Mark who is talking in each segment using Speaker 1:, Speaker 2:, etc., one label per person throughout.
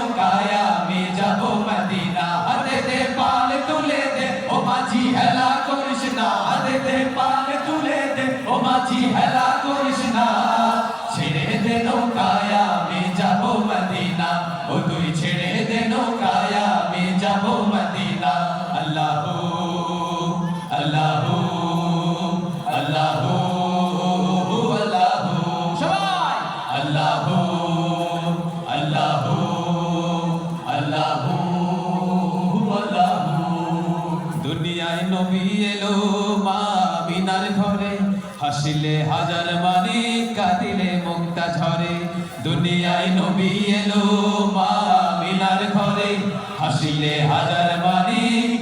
Speaker 1: নৌকায় আমি যাব মদিনা হাতে দে পাল তুলে দে ও মাঝি হেলা করিস না হাতে দে পাল তুলে দে ও মাঝি হেলা করিস না ছেড়ে দে নৌকায় আমি যাব মদিনা ও তুই ছেড়ে দে নৌকায় আমি যাব মদিনা আল্লাহু আল্লাহু আল্লাহু আল্লাহু সবাই আল্লাহু আল্লাহু আল্লাহু আল্লাহু দুনিয়ায় নবী এলো মা আমিনার ঘরে হাসিলে হাজার মানে কাঁদিলে মুক্তা ঝরে দুনিয়ায় নবী এলো মা আমিনার ঘরে হাসিলে হাজার মানে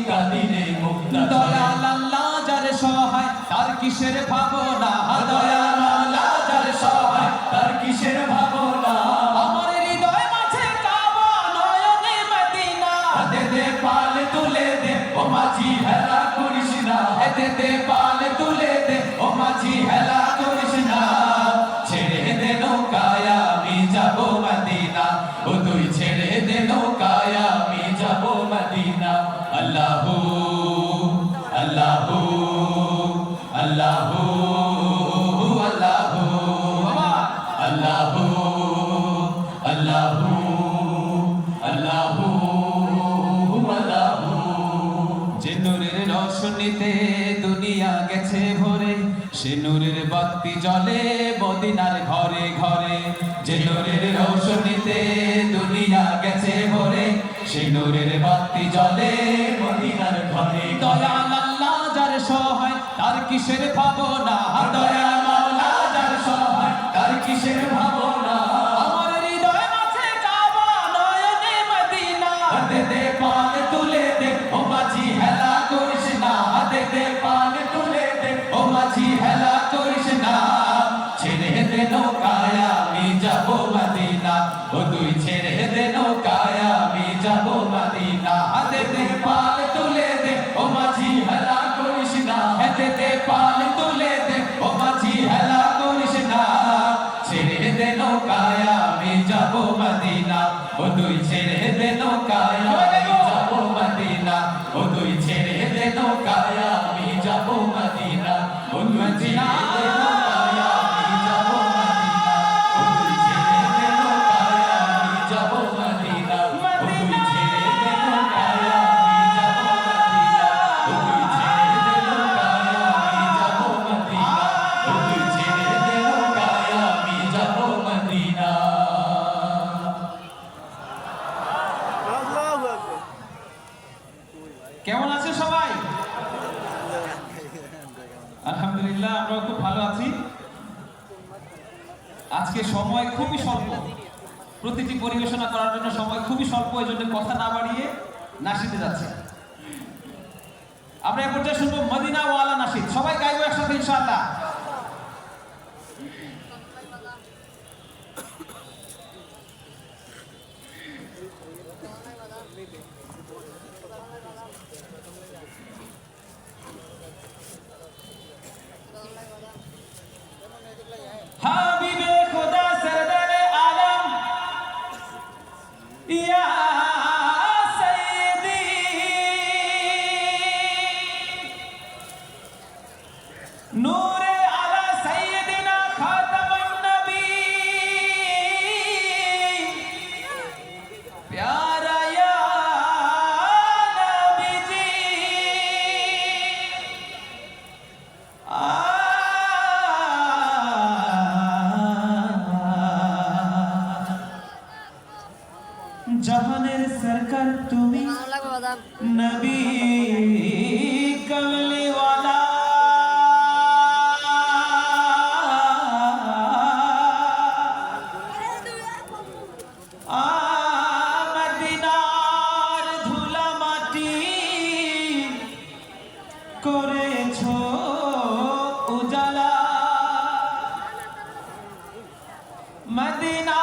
Speaker 1: কাঁদিলে মুক্তা দয়াল আল্লাহ যার সহায় তার কিসের ভাবনা দয়াল আল্লাহ যার সহায় তার কিসের ভাবনা আমার হৃদয় মাঝে কাবা নয়নে মদিনা হাতে দে পাল তুলে দে ও মাঝি হেলা করিস না হাতে দে পাল তুলে দে ও মাঝি হেলা করিস না ছেড়ে দে নৌকায় আমি যাব মদিনা ও তুই ছেড়ে দে নৌকায় আমি যাব মদিনা আল্লাহু আল্লাহু আল্লাহু আল্লাহু আল্লাহু আল্লাহু আল্লাহু আল্লাহু যে নূরের রোশনীতে দুনিয়া গেছে ভরে সে নূরের বাতি জ্বলে মদিনার ঘরে ঘরে যে নূরের রোশনীতে দুনিয়া গেছে ভরে সে নূরের বাতি জ্বলে মদিনার ঘরে দয়াল আল্লাহ যার সহায় তার কিসের ভাবনা দয়াল আল্লাহ যার সহায় তার কিসের ভাবনা আমার হৃদয় মাঝে কাবা নয়নে মদিনা হাতে দে পাল তুলে দে ও মাঝি হেলা করিস না হাতে দে পাল তুলে দে ও মাঝি হেলা করিস না ছেড়ে দে নৌকায় আমি যাব মদিনা ও তুই ছেড়ে দে নৌকায় আমি যাব মদিনা হাতে দে পাল তুলে দে ও মাঝি হেলা করিস না হাতে দে পাল তুলে দে ও মাঝি হেলা করিস না ছেড়ে দে নৌকায় আমি যাব মদিনা ও তুই ছেড়ে দে নৌকায় আমি যাব মদিনা ও তুই ছেড়ে দে নৌকায় আমি যাব মদিনা ও তুই ছেড়ে দে নৌকায় আমি যাব মদিনা ও তুই ছেড়ে দে নৌকায় আমি যাব মদিনা ও তুই ছেড়ে দে নৌকায় আমি যাব মদিনা ও তুই ছেড়ে দে নৌকায় আমি যাব মদিনা ও তুই ছেড়ে দে নৌকায় আমি যাব মদিনা কেমন আছে সবাই আলহামদুলিল্লাহ আমরা খুব ভালো আছি আজকে সময় খুবই স্বল্প প্রতিটি পরিবেশনা করার জন্য সময় খুবই স্বল্প এই জন্য কথা না বাড়িয়ে নাশিদে যাচ্ছে আমরা এই পর্যায়ে শুনবো মদিনা ওয়ালা নাশিদ সবাই গাইবো একসাথে ইনশাআল্লাহ হাবিবে খোদা সরদারে আলম ইয়া সাইয়্যিদি নূরে আলা সাইয়্যিদিনা খাতামুন নবী প্যারা ইয়া নবীজি জাহানের সরকার তুমি নবী কমলি ওয়ালা মদিনার ধুলা মাটি করেছো উজালা মদিনা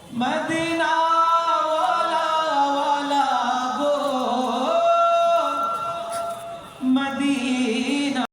Speaker 1: মদিনা ওয়ালা মদিনা